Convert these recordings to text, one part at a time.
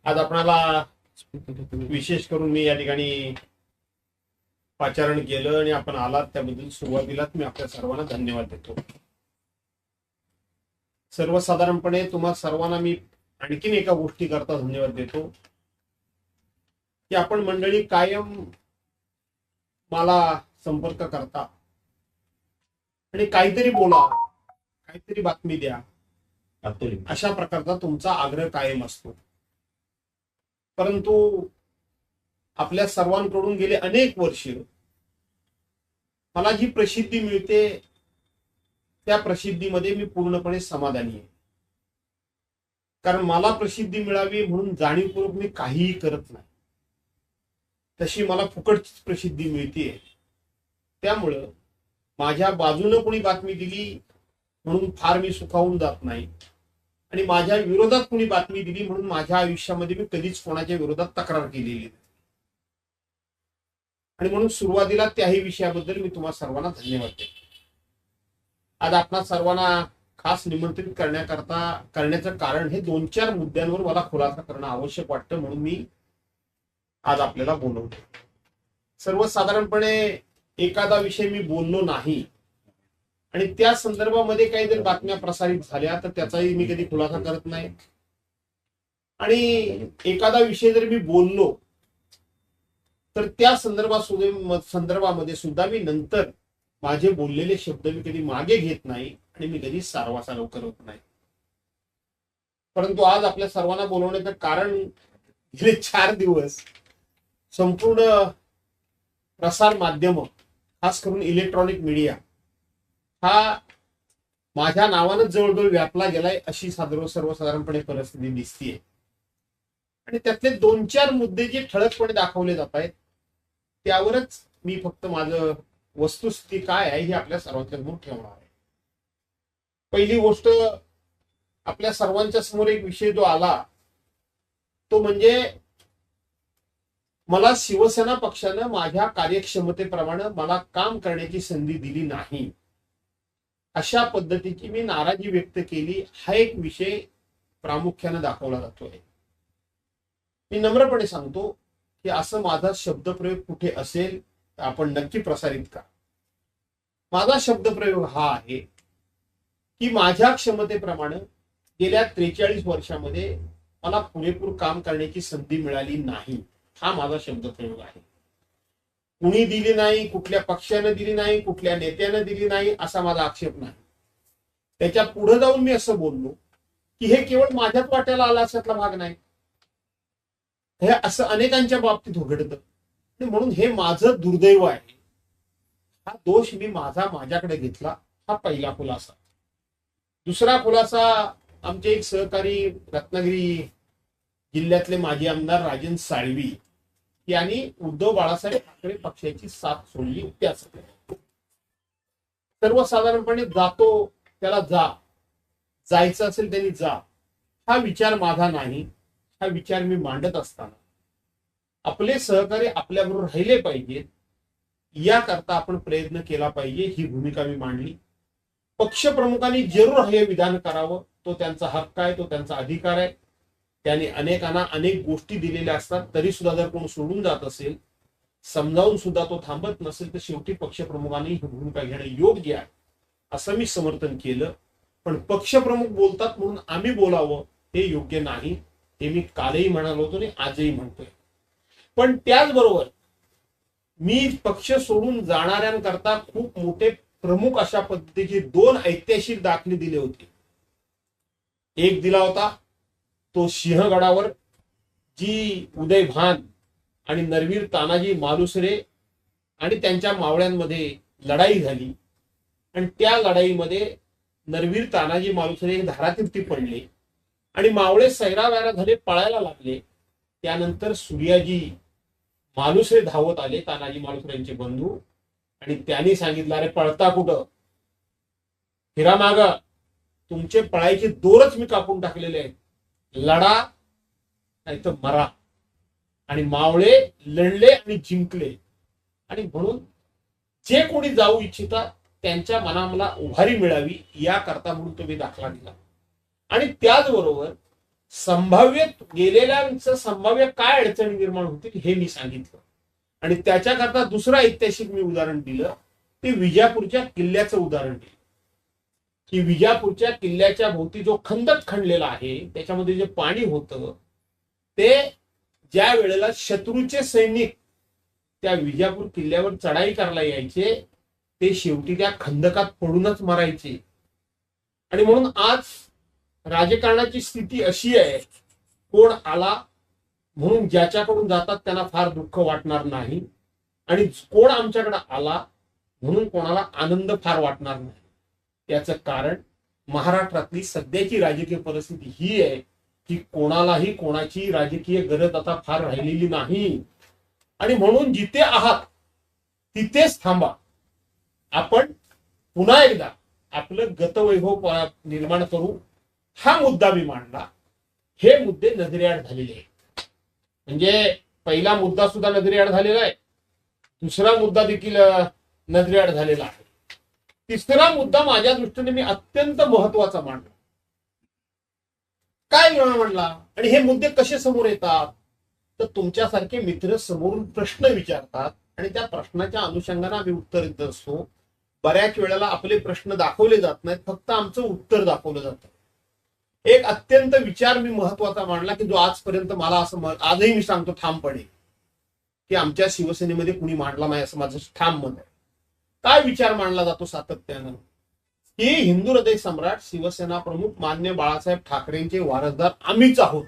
आज आपणाला विशेष करून मी या ठिकाणी पाचारण केलं आणि आपण आलात त्याबद्दल सुरुवातीलाच मी आपल्या सर्वांना धन्यवाद देतो. सर्वसाधारणपणे तुम्हा सर्वांना मी आणखीन एका गोष्टी करता धन्यवाद देतो की आपण मंडळी कायम मला संपर्क करता आणि काहीतरी बोला, काहीतरी बातमी द्या, अशा प्रकारचा तुमचा आग्रह कायम असतो. परंतु आपल्या सर्वांकडून गेले अनेक वर्ष मला जी प्रसिद्धी मिळते त्या प्रसिद्धीमध्ये मी पूर्णपणे समाधानी आहे. कारण मला प्रसिद्धी मिळावी म्हणून जाणीवपूर्वक मी काहीही करत नाही. तशी मला फुकटची प्रसिद्धी मिळते. त्यामुळं माझ्या बाजूनं कोणी बातमी दिली म्हणून फार मी सुखावून जात नाही आणि माझ्या विरोधात कोणी बातमी दिली म्हणून माझ्या आयुष्यामध्ये मी कधीच कोणाच्या विरोधात तक्रार केलेली नाही. आणि म्हणून सुरुवातीला त्याही विषयाबद्दल मी तुम्हा सर्वांना धन्यवाद देतो. आज आपणा सर्वांना खास निमंत्रित करण्याचं कारण हे 2-4 मुद्द्यांवर मला खुलासा करणं आवश्यक वाटतं म्हणून मी आज आपल्याला बोलवतो. सर्वसाधारणपणे एखादा विषय मी बोललो नाही आणि त्या संदर्भामध्ये काही जर बातम्या प्रसारित झाल्या तर त्याचाही मी कधी खुलासा करत नाही. आणि एखादा विषय जर मी बोललो तर त्या संदर्भामध्ये सुद्धा मी नंतर माझे बोललेले शब्द मी कधी मागे घेत नाही आणि मी कधी सारवासारव करत नाही. परंतु आज आपल्या सर्वांना बोलवण्याचं कारण गेले 4 दिवस संपूर्ण प्रसार माध्यम, खास करून इलेक्ट्रॉनिक मीडिया हा माझ्या नावानं जवळजवळ व्यापला गेलाय अशी सर्वसाधारणपणे परिस्थिती दिसतीये. आणि त्यातले 2-4 मुद्दे जे ठळकपणे दाखवले जात आहेत त्यावरच मी फक्त माझं वस्तुस्थिती काय आहे हे आपल्या सर्वांच्या समोर ठेवणार आहे. पहिली गोष्ट, आपल्या सर्वांच्या समोर एक विषय जो आला तो म्हणजे मला शिवसेना पक्षानं माझ्या कार्यक्षमतेप्रमाणे मला काम करण्याची संधी दिली नाही अशा पद्धतीची मी नाराजी व्यक्त केली. हा एक विषय प्रामुख्याने दाखवला जातोय. मी नम्रपणे सांगतो की असं माझा शब्दप्रयोग कुठे असेल तर आपण नक्की प्रसारित करा. माझा शब्दप्रयोग हा आहे की माझ्या क्षमतेप्रमाणे गेल्या 43 वर्षामध्ये मला पुरेपूर काम करण्याची संधी मिळाली नाही. हा माझा शब्दप्रयोग आहे. कुणी दिली नाही, कुठल्या पक्षानं दिली नाही, कुठल्या नेत्यानं दिली नाही असा माझा आक्षेप नाही. त्याच्या पुढे जाऊन मी असं बोललो की हे केवळ माझ्याच वाट्याला आला अशातला भाग नाही. हे असं अनेकांच्या बाबतीत घडतं म्हणून हे माझं दुर्दैव आहे. हा दोष मी माझ्याकडे घेतला. हा पहिला खुलासा. दुसरा खुलासा, आमचे एक सहकारी रत्नागिरी जिल्ह्यातले माजी आमदार राजन साळवी यांनी उद्धव बाळासाहेब ठाकरे पक्षाची साथ सोडली त्यासाठी. सर्वसाधारणपणे जातो त्याला जायचं असेल त्यांनी जा, हा विचार माझा नाही. हा विचार मी मांडत असताना आपले सहकारी आपल्याबरोबर राहिले पाहिजेत याकरता आपण प्रयत्न केला पाहिजे ही भूमिका मी मांडली. पक्षप्रमुखांनी जरूर हे विधान करावं, तो त्यांचा हक्क आहे, तो त्यांचा अधिकार आहे. त्यांनी अनेकांना अनेक गोष्टी दिलेल्या असतात. तरी सुद्धा जर कोण सोडून जात असेल, समजावून सुद्धा तो थांबत नसेल तर शेवटी पक्षप्रमुखांनी ही भूमिका घेणं योग्य आहे असं मी समर्थन केलं. पण पक्षप्रमुख बोलतात म्हणून आम्ही बोलावं हे योग्य नाही. हे मी कालही म्हणालो होतो आणि आजही म्हणतोय. पण त्याचबरोबर मी पक्ष सोडून जाणाऱ्यांकरता खूप मोठे प्रमुख अशा पद्धतीचे 2 ऐतिहासिक दाखले दिले होते. एक दिला होता तो सिंहगडावर जी उदय भान आणि नरवीर तानाजी मालुसरे आणि त्यांच्या मावळ्यांमध्ये लढाई झाली आणि त्या लढाईमध्ये नरवीर तानाजी मालुसरे धारातीर्थी पडले आणि मावळे सैरावैरा झाले, पळायला लागले. त्यानंतर सूर्याजी मालुसरे धावत आले, तानाजी मालुसरे यांचे बंधू, आणि त्यांनी सांगितलं, अरे पळता कुठं, फिरा माग, तुमचे पळायचे दोरच मी कापून टाकलेले आहेत, लढा नाही तर मरा. आणि मावळे लढले आणि जिंकले. आणि म्हणून जे कोणी जाऊ इच्छितात त्यांच्या मनाला उभारी मिळावी याकरता म्हणून तुम्ही दाखला दिला. आणि त्याचबरोबर संभाव्य गेलेल्यांचं संभाव्य काय अडचणी निर्माण होतील हे मी सांगितलं. आणि त्याच्याकरता दुसरं ऐतिहासिक मी उदाहरण दिलं, ते विजापूरच्या किल्ल्याचं उदाहरण दिलं की विजापूरच्या किल्ल्याच्या भोवती जो खंदक खणलेला आहे त्याच्यामध्ये जे पाणी होतं ते ज्या वेळेला शत्रूचे सैनिक त्या विजापूर किल्ल्यावर चढाई करायला यायचे ते शेवटी त्या खंदकात पडूनच मरायचे. आणि म्हणून आज राजकारणाची स्थिती अशी आहे, कोण आला म्हणून ज्याच्याकडून जातात त्यांना फार दुःख वाटणार नाही, आणि कोण आमच्याकडे आला म्हणून कोणाला आनंद फार वाटणार नाही. याचं कारण महाराष्ट्रातली सध्याची राजकीय परिस्थिती ही आहे की कोणालाही कोणाची राजकीय गरज आता फार राहिलेली नाही. आणि म्हणून जिथे आहात तिथेच थांबा. आपण पुन्हा एकदा आपलं गतवैभव निर्माण करू, हा मुद्दा मी मांडला. हे मुद्दे नजरेआड झालेले आहेत. म्हणजे पहिला मुद्दा सुद्धा नजरेआड झालेला आहे, दुसरा मुद्दा देखील नजरेआड झालेला आहे, तिसरा मुद्दा माझ्या दृष्टीने मी अत्यंत महत्वाचा मांडला. काय म्हणला आणि हे मुद्दे कसे समोर येतात, तर तुमच्यासारखे मित्र समोरून प्रश्न विचारतात आणि त्या प्रश्नाच्या अनुषंगाने आम्ही उत्तर देत असतो. बऱ्याच वेळेला आपले प्रश्न दाखवले जात नाहीत, फक्त आमचं उत्तर दाखवलं जातं. एक अत्यंत विचार मी महत्वाचा मांडला की जो आजपर्यंत मला असं आजही मी सांगतो ठामपणे की आमच्या शिवसेनेमध्ये कुणी मांडला नाही, असं माझं ठाम मत आहे. काय विचार मांडला जातो सातत्यानं की हिंदू हृदय सम्राट शिवसेना प्रमुख मान्य बाळासाहेब ठाकरेंचे वारसदार आम्हीच आहोत,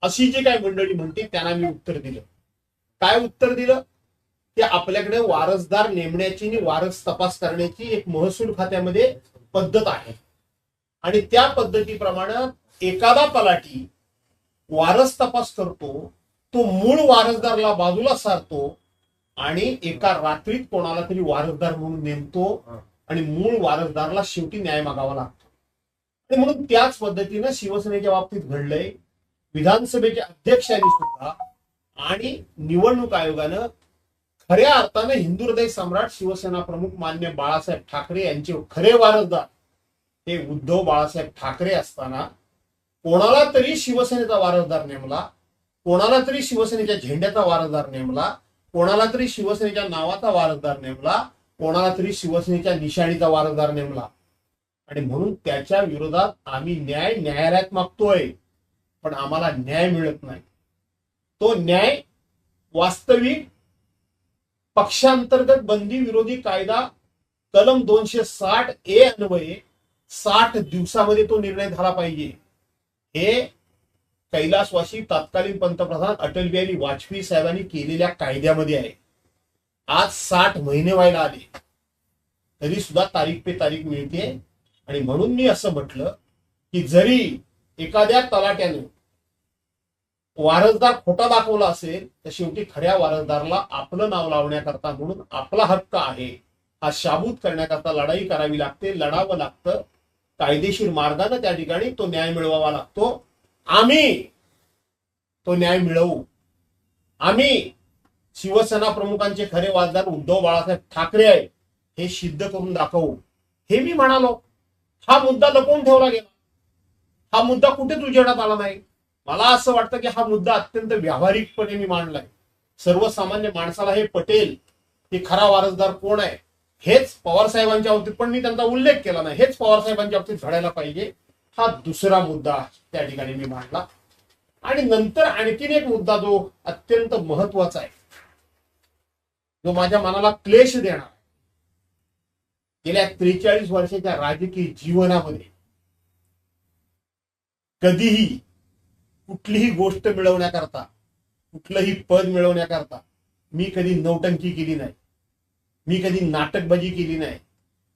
अशी जी काही मंडळी म्हणते त्यांना मी उत्तर दिलं. काय उत्तर दिलं की आपल्याकडे वारसदार नेमण्याची आणि वारस तपास करण्याची एक महसूल खात्यामध्ये पद्धत आहे, आणि त्या पद्धतीप्रमाणे एखादा तलाठी वारस तपास करतो, तो मूळ वारसदारला बाजूला सारतो आणि एका रात्रीत कोणाला तरी वारसदार म्हणून नेमतो आणि मूळ वारसदारला शेवटी न्याय मागावा लागतो. आणि म्हणून त्याच पद्धतीनं शिवसेनेच्या बाबतीत घडलंय. विधानसभेच्या अध्यक्षांनी सुद्धा आणि निवडणूक आयोगानं खऱ्या अर्थानं हिंदू हृदय सम्राट शिवसेना प्रमुख मान्य बाळासाहेब ठाकरे यांचे खरे वारसदार हे उद्धव बाळासाहेब ठाकरे असताना कोणाला तरी शिवसेनेचा वारसदार नेमला, कोणाला तरी शिवसेनेच्या झेंड्याचा वारसदार नेमला, कोणाला तरी शिवसेनेच्या नावाचा वारसदार नेमला, कोणाला तरी शिवसेनेच्या निशाणीचा वारसदार नेमला. आणि म्हणून त्याच्या विरोधात आम्ही न्यायालयात मागतोय, पण आम्हाला न्याय मिळत नाही. तो न्याय वास्तविक पक्षांतर्गत बंदी विरोधी कायदा कलम 260A अन्वये 60 दिवसामध्ये तो निर्णय झाला पाहिजे. हे कैलासवासी तत्कालीन पंतप्रधान अटल बिहारी वाजपेयी साहेबांनी केलेल्या कायद्यामध्ये आहे. आज 60 महिने व्हायला आले तरी सुद्धा तारीख पे तारीख मिळते. आणि म्हणून मी असं म्हटलं की जरी एखाद्या तलाट्याने वारसदार खोटा दाखवला असेल तर शेवटी खऱ्या वारसदारला आपलं नाव लावण्याकरता म्हणून आपला हक्क आहे हा शाबूत करण्याकरता लढाई करावी लागते, लढावं लागतं. कायदेशीर मार्गाने त्या ठिकाणी तो न्याय मिळवावा लागतो. आम्ही तो न्याय मिळवू. आम्ही शिवसेना प्रमुखांचे खरे वारसदार उद्धव बाळासाहेब ठाकरे आहे हे सिद्ध करून दाखवू. हे मी म्हणालो. हा मुद्दा लपवून ठेवला गेला, हा मुद्दा कुठेच उजेडात आला नाही. मला असं वाटतं की हा मुद्दा अत्यंत व्यावहारिकपणे मी मांडलाय. सर्वसामान्य माणसाला हे पटेल की खरा वारसदार कोण आहे. हेच पवार साहेबांच्या बाबतीत पण मी त्यांचा उल्लेख केला नाही, हेच पवार साहेबांच्या बाबतीत घडायला पाहिजे. हा दुसरा मुद्दा त्या ठिकाणी मी मांडला. आणि नंतर आणखीन एक मुद्दा जो अत्यंत महत्वाचा आहे, जो माझ्या मनाला क्लेश देणार, गेल्या 43 वर्षाच्या राजकीय जीवनामध्ये कधीही कुठलीही गोष्ट मिळवण्याकरता, कुठलंही पद मिळवण्याकरता मी कधी नौटंकी केली नाही, मी कधी नाटकबाजी केली नाही,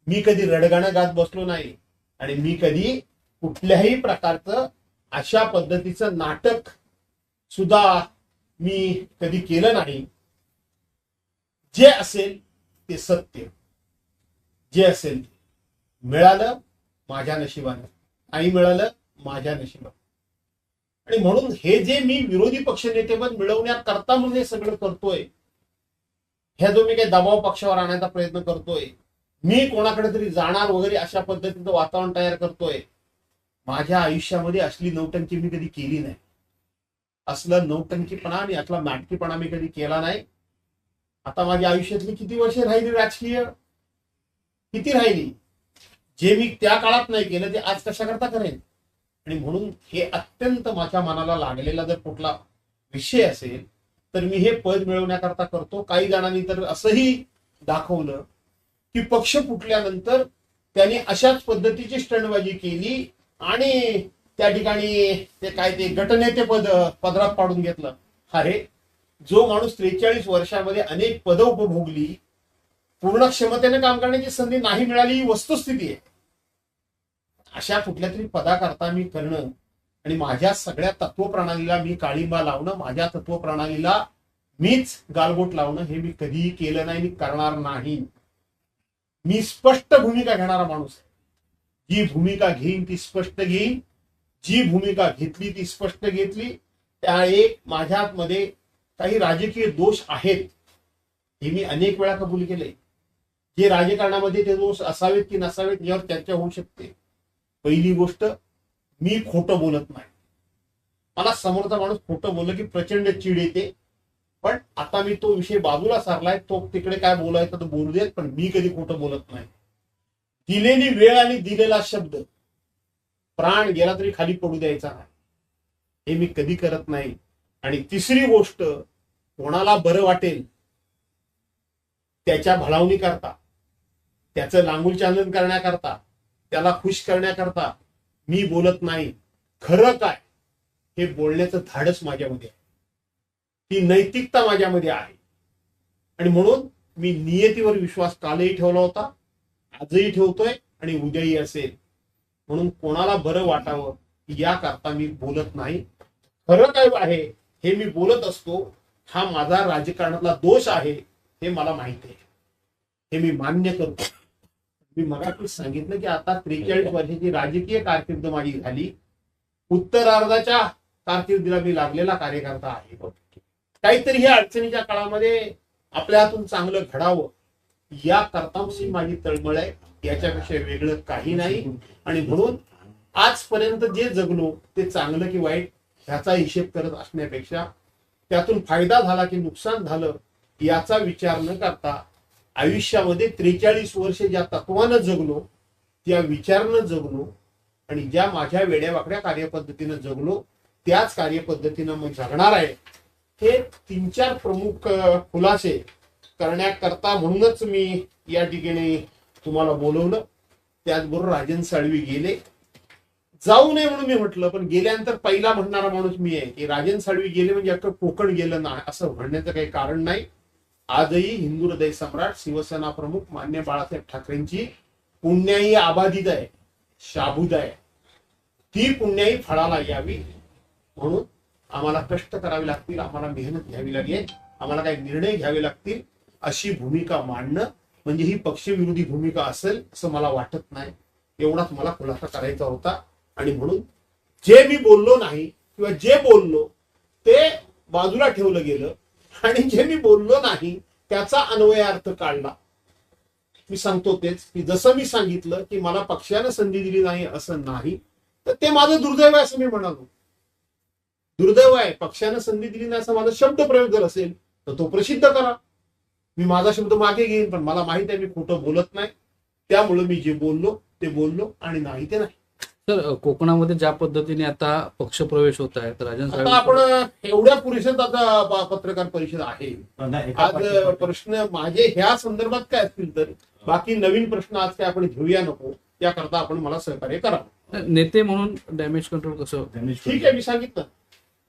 मी कधी रडगाणं गात बसलो नाही, आणि मी कधी कुठल्याही प्रकारचं अशा पद्धतीचं नाटक सुद्धा मी कधी केलं नाही. जे असेल ते सत्य, जे असेल ते मिळालं माझ्या नशिबानं, आणि मिळालं माझ्या नशिबानं. आणि म्हणून हे जे मी विरोधी पक्षनेतेपद मिळवण्याकरता म्हणून हे सगळं करतोय, ह्या जो मी काही दबाव पक्षावर आणण्याचा प्रयत्न करतोय, मी कोणाकडे तरी जाणार वगैरे अशा पद्धतीचं वातावरण तयार करतोय, माझ्या आयुष्यामध्ये असली नौटंकी मी कधी केली नाही. असलं नौटंकीपणा आणि असला नाटकीपणा मी कधी केला नाही. आता माझ्या आयुष्यातली किती वर्षे राहिली राजकीय, किती राहिली. जे मी त्या काळात नाही केलं ते आज कशा करता करेन. आणि म्हणून हे अत्यंत माझ्या मनाला लागलेला जर कुठला विषय असेल तर मी हे पद मिळवण्याकरता करतो. काही जणांनी तर असंही दाखवलं की पक्ष फुटल्यानंतर त्यांनी अशाच पद्धतीची स्टंटबाजी केली आणि त्या ठिकाणी ते काय ते गटनेते पदरात पाडून घेतलं. अरे, जो माणूस 43 वर्षामध्ये अनेक पदं उपभोगली, पूर्ण क्षमतेने काम करण्याची संधी नाही मिळाली, ही वस्तुस्थिती आहे. अशा कुठल्या तरी पदाकरता मी करणं आणि माझ्या सगळ्या तत्वप्रणालीला मी काळिंबा लावणं, माझ्या तत्वप्रणालीला मीच गालबोट लावणं हे मी कधीही केलं नाही, मी करणार नाही. मी स्पष्ट भूमिका घेणारा माणूस आहे. जी भूमिका घेईन ती स्पष्ट घेईन, जी भूमिका घेतली ती स्पष्ट घेतली. त्या एक माझ्यामध्ये काही राजकीय दोष आहेत हे मी अनेक वेळा कबूल केले. जे राजकारणामध्ये ते दोष असावेत की नसावेत यावर चर्चा होऊ शकते. पहिली गोष्ट, मी खोटं बोलत नाही. मला समोरचा माणूस खोटं बोललं की प्रचंड चिड येते. पण आता मी तो विषय बाजूला सारलाय. तो तिकडे काय बोलायचं तर बोलू देत, पण मी कधी खोटं बोलत नाही. दिलेली वेळ आणि दिलेला शब्द प्राण गेला तरी खाली पडू द्यायचा नाही, हे मी कधी करत नाही. आणि तिसरी गोष्ट, कोणाला बरं वाटेल त्याच्या भलावणी करता, त्याचं लांगुल चालन करण्याकरता, त्याला खुश करण्याकरता मी बोलत नाही. खरं काय हे बोलण्याचं धाडस माझ्यामध्ये आहे, ती नैतिकता माझ्यामध्ये आहे. आणि म्हणून मी नियतीवर विश्वास कालही ठेवला होता, आजही ठेवतोय आणि उद्याही असेल. म्हणून कोणाला बरं वाटावं याकरता मी बोलत नाही. खरं काय आहे हे मी बोलत असतो. हा माझा राजकारणातला दोष आहे हे मला माहिती आहे, हे मी मान्य करतो. मी मगाशी सांगितलं की आता 43 वर्षाची राजकीय कारकीर्द माझी झाली. उत्तरार्धाच्या कारकिर्दीला मी लागलेला कार्यकर्ता आहे. काहीतरी या अडचणीच्या काळामध्ये आपल्या हातून चांगलं घडावं या करतांशी माझी तळमळ आहे, याच्यापेक्षा वेगळं काही नाही. आणि म्हणून आजपर्यंत जे जगलो ते चांगलं की वाईट ह्याचा हिशेब करत असण्यापेक्षा त्यातून फायदा झाला की नुकसान झालं याचा विचार न करता आयुष्यामध्ये 43 वर्ष ज्या तत्वानं जगलो, त्या विचारानं जगलो आणि ज्या माझ्या वेड्यावाकड्या कार्यपद्धतीनं जगलो त्याच कार्यपद्धतीनं मग जगणार आहे. हे 3-4 प्रमुख खुलासे करण्याकरता म्हणूनच मी या ठिकाणी तुम्हाला बोलवलं. त्याचबरोबर राजन साळवी गेले, जाऊ नये म्हणून मी म्हटलं, पण गेल्यानंतर पहिला म्हणणारा माणूस मी आहे की राजन साळवी गेले म्हणजे अख्खं कोकण गेलं ना, असं म्हणण्याचं काही कारण नाही. आजही हिंदू हृदय सम्राट शिवसेना प्रमुख मान्य बाळासाहेब ठाकरेंची पुण्याई आबादित आहे, शाबूत आहे. ती पुण्याई फळाला यावी म्हणून आम्हाला कष्ट करावे लागतील, आम्हाला मेहनत घ्यावी लागेल, आम्हाला काही निर्णय घ्यावे लागतील. अशी भूमिका मांडणं म्हणजे ही पक्षविरोधी भूमिका असेल असं मला वाटत नाही. एवढाच मला खुलासा करायचा होता. आणि म्हणून जे मी बोललो नाही किंवा जे बोललो ते बाजूला ठेवलं गेलं आणि जे मी बोललो नाही त्याचा अन्वयार्थ काढला. मी सांगतो तेच की जसं मी सांगितलं की मला पक्षानं संधी दिली नाही असं नाही, तर ते माझं दुर्दैव आहे असं मी म्हणालो. दुर्दैव आहे, पक्षानं संधी दिली नाही असं माझा शब्द प्रयोग जर असेल तर तो प्रसिद्ध करा. मी माझा शब्द मागे घेईन, पण मला माहित आहे मी खोटं बोलत नाही. त्यामुळे मी जे बोललो ते बोललो आणि नाही ते नाही. सर, कोकणामध्ये ज्या पद्धतीने आता पक्षप्रवेश होत आहे तर राजन आता आपण एवढ्या पुरेशात आता पत्रकार परिषद आहे. आज प्रश्न माझे ह्या संदर्भात काय असतील तर बाकी नवीन प्रश्न आज काय आपण घेऊया नको, त्याकरता आपण मला सहकार्य करा. नेते म्हणून डॅमेज कंट्रोल कसं? ठीक आहे, मी सांगितलं